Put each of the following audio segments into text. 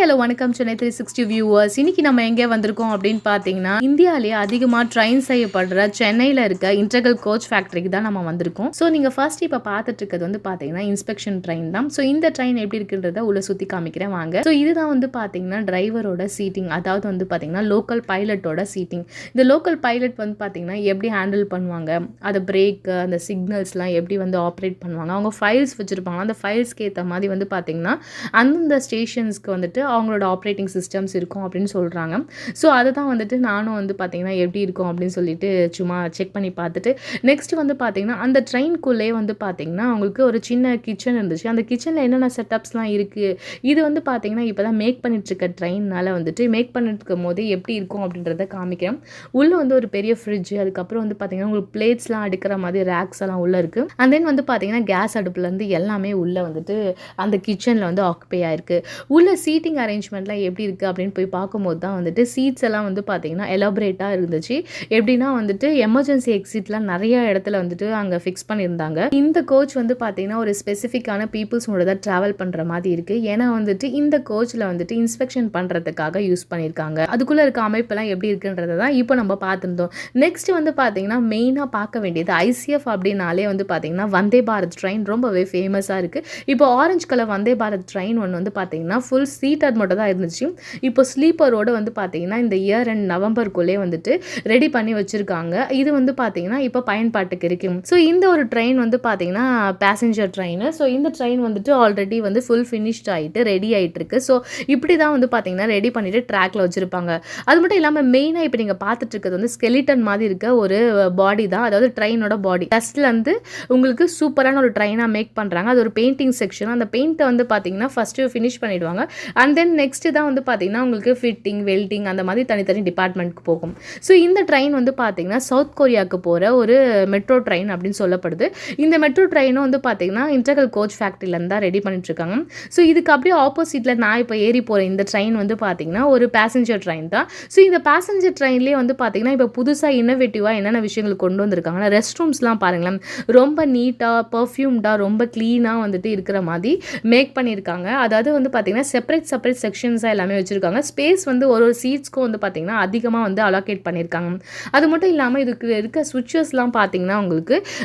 Hello வணக்கம் Chennai 360 viewers. இன்னைக்கு நம்ம எங்கே வந்திருக்கோம் அப்படின்னு பார்த்தீங்கன்னா, இந்தியாவிலேயே அதிகமாக ட்ரெயின் செய்யப்படுற சென்னையில் இருக்க இன்டெக்ரல் கோச் ஃபேக்ட்ரிக்கு தான் நம்ம வந்திருக்கோம். ஸோ நீங்கள் ஃபர்ஸ்ட் இப்போ பார்த்துட்டு இருக்கிறது வந்து பார்த்தீங்கன்னா இன்ஸ்பெக்ஷன் ட்ரெயின் தான். ஸோ இந்த ட்ரெயின் எப்படி இருக்குன்றத உள்ள சுற்றி காமிக்கிறேன் வாங்க. ஸோ இதுதான் வந்து பார்த்தீங்கன்னா டிரைவரோட சீட்டிங், அதாவது வந்து பார்த்தீங்கன்னா லோக்கல் பைலட்டோட சீட்டிங். இந்த லோக்கல் பைலட் வந்து பார்த்தீங்கன்னா எப்படி ஹேண்டில் பண்ணுவாங்க, அதை பிரேக் அந்த சிக்னல்ஸ்லாம் எப்படி வந்து ஆப்ரேட் பண்ணுவாங்க, அவங்க ஃபைல்ஸ் வச்சுருப்பாங்க, அந்த ஃபைல்ஸ்க்கு ஏற்ற மாதிரி வந்து பார்த்தீங்கன்னா அந்தந்த ஸ்டேஷன்ஸ்க்கு வந்துட்டு அவங்களோட ஆப்ரேட்டிங் சிஸ்டம்ஸ் இருக்கும் அப்படின்னு சொல்கிறாங்க. ஸோ அதை தான் வந்துட்டு நானும் வந்து பார்த்தீங்கன்னா எப்படி இருக்கும் அப்படின்னு சொல்லிட்டு சும்மா செக் பண்ணி பார்த்துட்டு நெக்ஸ்ட் வந்து பார்த்தீங்கன்னா அந்த ட்ரெயின்குள்ளே வந்து பார்த்தீங்கன்னா அவங்களுக்கு ஒரு சின்ன கிச்சன் இருந்துச்சு. அந்த கிச்சனில் என்னென்ன செட்டப்ஸ்லாம் இருக்குது, இது வந்து பார்த்தீங்கன்னா இப்போ தான் மேக் பண்ணிட்டுருக்க ட்ரெயினால் வந்துட்டு மேக் பண்ணிட்டுருக்கும் போது எப்படி இருக்கும் அப்படின்றத காமிக்கிறேன். உள்ளே வந்து ஒரு பெரிய ஃப்ரிட்ஜ், அதுக்கப்புறம் வந்து பார்த்தீங்கன்னா உங்களுக்கு பிளேட்ஸ்லாம் அடுக்கிற மாதிரி ரேக்ஸ் எல்லாம் உள்ளே இருக்குது. அண்ட் தென் வந்து பார்த்தீங்கன்னா கேஸ் அடுப்புலேருந்து எல்லாமே உள்ளே வந்துட்டு அந்த கிச்சனில் வந்து ஆக்குப்பை ஆயிருக்கு. உள்ள சீட்டிங் அரேஞ்ச்மெண்ட்லாம் எப்படி இருக்குது அப்படின்னு போய் பார்க்கும்போது தான் வந்துட்டு சீட்ஸ் எல்லாம் வந்து பார்த்தீங்கன்னா எலாபரேட்டாக இருந்துச்சு. எப்படின்னா வந்துட்டு எமர்ஜென்சி எக்ஸிட்லாம் நிறைய இடத்துல வந்துட்டு அங்கே ஃபிக்ஸ் பண்ணியிருந்தாங்க. இந்த கோச் வந்து பார்த்தீங்கன்னா ஒரு ஸ்பெசிஃபிக்கான பீப்புள்ஸோட தான் ட்ராவல் பண்ணுற மாதிரி இருக்குது. ஏன்னா வந்துட்டு இந்த கோச்சில் வந்துட்டு இன்ஸ்பெக்ஷன் பண்ணுறதுக்காக யூஸ் பண்ணியிருக்காங்க. அதுக்குள்ளே இருக்க அமைப்பெல்லாம் எப்படி இருக்குன்றதை தான் இப்போ நம்ம பார்த்துருந்தோம். நெக்ஸ்ட் வந்து பார்த்தீங்கன்னா மெயினாக பார்க்க வேண்டியது ஐசிஎஃப் அப்படின்னாலே வந்து பார்த்தீங்கன்னா வந்தே பாரத் ட்ரெயின் ரொம்பவே ஃபேமஸாக இருக்குது. இப்போ orange colour Vande Bharat train ஒன்று வந்து பார்த்தீங்கன்னா ஃபுல் சீட்டட் மட்டும் தான் இருந்துச்சு. இப்போ ஸ்லீப்பரோடு வந்து பார்த்தீங்கன்னா இந்த இயர் அண்ட் நவம்பருக்குள்ளே வந்துட்டு ரெடி பண்ணி வச்சுருக்காங்க. இது வந்து பார்த்தீங்கன்னா இப்போ பயன்பாட்டுக்கு இருக்கு. ஸோ இந்த ஒரு ட்ரெயின் வந்து பார்த்தீங்கன்னா பேசஞ்சர் ட்ரெயின். ஸோ இந்த ட்ரெயின் வந்துட்டு ஆல்ரெடி வந்து ஃபுல் ஃபினிஷ்ட் ஆகிட்டு ரெடி ஆகிட்டு இருக்கு. ஸோ இப்படி தான் வந்து பார்த்தீங்கன்னா ரெடி பண்ணிட்டு ட்ராக்ல வச்சுருப்பாங்க. அது மட்டும் இல்லாமல் மெயினாக இப்போ நீங்கள் பார்த்துட்டு இருக்கிறது வந்து ஸ்கெலிட்டன் மாதிரி இருக்க ஒரு பாடி தான், அதாவது ட்ரெயினோட பாடி. ஃபஸ்ட்லேருந்து உங்களுக்கு சூப்பரான ஒரு ட்ரெயினாக மேக் பண்ணுறாங்க. அது ஒரு பெயிண்டிங் செக்ஷன். அந்த பெயிண்ட்டை வந்து பார்த்தீங்கன்னா ஃபஸ்ட்டு ஃபினிஷ் பண்ணிடுவாங்க. அண்ட் தென் நெக்ஸ்ட்டு தான் வந்து பார்த்தீங்கன்னா உங்களுக்கு ஃபிட்டிங் வெல்டிங் அந்த மாதிரி தனித்தனி டிபார்ட்மெண்ட்க்கு போகும். ஸோ இந்த ட்ரெயின் வந்து பார்த்தீங்கன்னா சவுத் கொரியாவுக்கு போகிற ஒரு மெட்ரோ ட்ரெயின் அப்படின்னு சொல்லப்படுது. இந்த மெட்ரோ ட்ரெயினும் வந்து பார்த்தீங்கன்னா இன்டெக்ரல் கோச் ஃபேக்ட்ரியிலேருந்து தான் ரெடி பண்ணிட்டு இருக்காங்க. ஸோ இதுக்கு அப்படியே ஆப்போசிட்டில் நான் இப்போ ஏறி போகிற இந்த ட்ரெயின் வந்து பார்த்தீங்கன்னா ஒரு பேசஞ்சர் ட்ரெயின் தான். ஸோ இந்த பேசஞ்சர் ட்ரெயின்லேயே வந்து பார்த்தீங்கன்னா இப்போ புதுசாக இன்னோவேட்டிவாக என்னென்ன விஷயங்கள் கொண்டு வந்திருக்காங்கன்னா ரெஸ்ட் ரூம்ஸ்லாம் பாருங்களேன், ரொம்ப நீட்டாக பர்ஃப்யூம்டாக ரொம்ப க்ளீனாக வந்துட்டு இருக்கிற மாதிரி மேக் பண்ணியிருக்காங்க. அதாவது வந்து பார்த்தீங்கன்னா செப்பரேட் செக்ஷன்ஸாக எல்லாமே வச்சுருக்காங்க. ஸ்பேஸ் வந்து ஒரு சீட்ஸ்க்கும் வந்து பார்த்தீங்கன்னா அதிகமாக வந்து அலோகேட் பண்ணியிருக்காங்க. அது மட்டும் இல்லாமல் இதுக்கு இருக்க சுவிட்சஸ்லாம் பார்த்தீங்கன்னா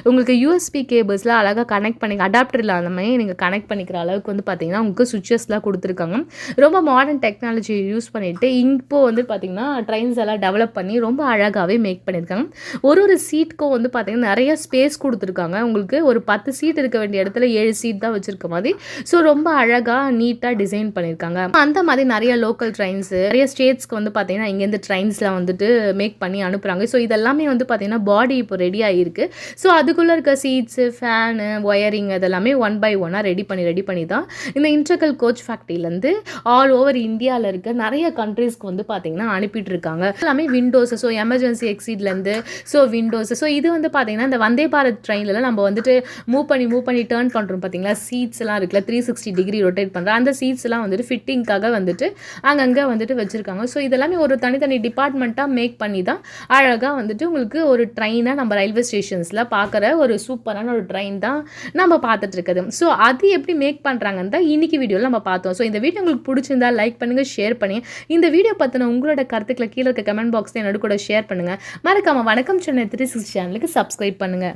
உங்களுக்கு யூஎஸ்பி கேபிள்ஸ்லாம் அழகாக கனெக்ட் பண்ணி அடாப்டர் இல்லாத மாதிரி நீங்கள் கனெக்ட் பண்ணிக்கிற அளவுக்கு வந்து பார்த்தீங்கன்னா உங்களுக்கு சுவிட்சஸ்லாம் கொடுத்துருக்காங்க. ரொம்ப மாடர்ன் டெக்னாலஜி யூஸ் பண்ணிவிட்டு இப்போ வந்து பார்த்தீங்கன்னா ட்ரெயின்ஸ் எல்லாம் டெவலப் பண்ணி ரொம்ப அழகாகவே மேக் பண்ணியிருக்காங்க. ஒரு சீட்டுக்கும் வந்து பார்த்தீங்கன்னா நிறைய ஸ்பேஸ் கொடுத்துருக்காங்க. உங்களுக்கு ஒரு 10 சீட் இருக்க வேண்டிய இடத்துல 7 சீட் தான் வச்சுருக்க மாதிரி. ஸோ ரொம்ப அழகாக நீட்டாக டிசைன் பண்ணியிருக்காங்க. அந்த மாதிரி நிறைய லோக்கல் ட்ரெயின்ஸ் நிறைய ஸ்டேட்ஸ்க்கு வந்து பார்த்தீங்கன்னா இங்கேருந்து ட்ரெயின்ஸ்லாம் வந்துட்டு மேக் பண்ணி அனுப்புகிறாங்க. ஸோ இதெல்லாமே வந்து பார்த்தீங்கன்னா பாடி இப்போ ரெடி ஆகிருக்கு. ஸோ அதுக்குள்ளே இருக்க சீட்ஸு ஃபேனு ஒயரிங் அதெல்லாமே ஒன் பை ஒன்னாக ரெடி பண்ணி தான் இந்த இன்டெக்ரல் கோச் ஃபேக்ட்ரியிலேருந்து ஆல் ஓவர் இந்தியாவில் இருக்க நிறைய கண்ட்ரீஸ்க்கு வந்து பார்த்தீங்கன்னா அனுப்பிட்டு இருக்காங்க. எல்லாமே விண்டோஸ், ஸோ எமர்ஜென்சி எக்ஸிட்லேருந்து ஸோ விண்டோஸ். ஸோ இது வந்து பார்த்தீங்கன்னா இந்த வந்தே பாரத் ட்ரெயினில் நம்ம வந்துட்டு மூவ் பண்ணி டேர்ன் பண்ணுறோம் பார்த்தீங்களா, சீட்ஸ் எல்லாம் இருக்குல்ல 360 டிகிரி ரொட்டேட் பண்ணுற அந்த சீட்ஸ் எல்லாம் வந்துட்டு ஃபிட்டிங்காக வந்துட்டு அங்கங்கே வந்துட்டு வச்சுருக்காங்க. ஸோ இதெல்லாமே ஒரு தனித்தனி டிபார்ட்மெண்ட்டாக மேக் பண்ணி தான் அழகாக வந்துட்டு உங்களுக்கு ஒரு ட்ரெயினாக நம்ம ரயில்வே ஸ்டேஷன்ஸில் பார்க்குற ஒரு சூப்பரான ஒரு ட்ரெயின் தான் நம்ம பார்த்துட்டு இருக்குது. ஸோ அது எப்படி மேக் பண்ணுறாங்கன்னு தான் இன்னைக்கு வீடியோவில் நம்ம பார்த்தோம். ஸோ இந்த வீடியோ உங்களுக்கு பிடிச்சிருந்தா லைக் பண்ணுங்கள், ஷேர் பண்ணி இந்த வீடியோ பற்றின உங்களோட கருத்துக்களை கீழே இருக்க கமெண்ட் பாக்ஸில் என்னோட கூட ஷேர் பண்ணுங்கள். மறக்காமல் வணக்கம் சென்னை 360 சேனலுக்கு சப்ஸ்கிரைப் பண்ணுங்கள்.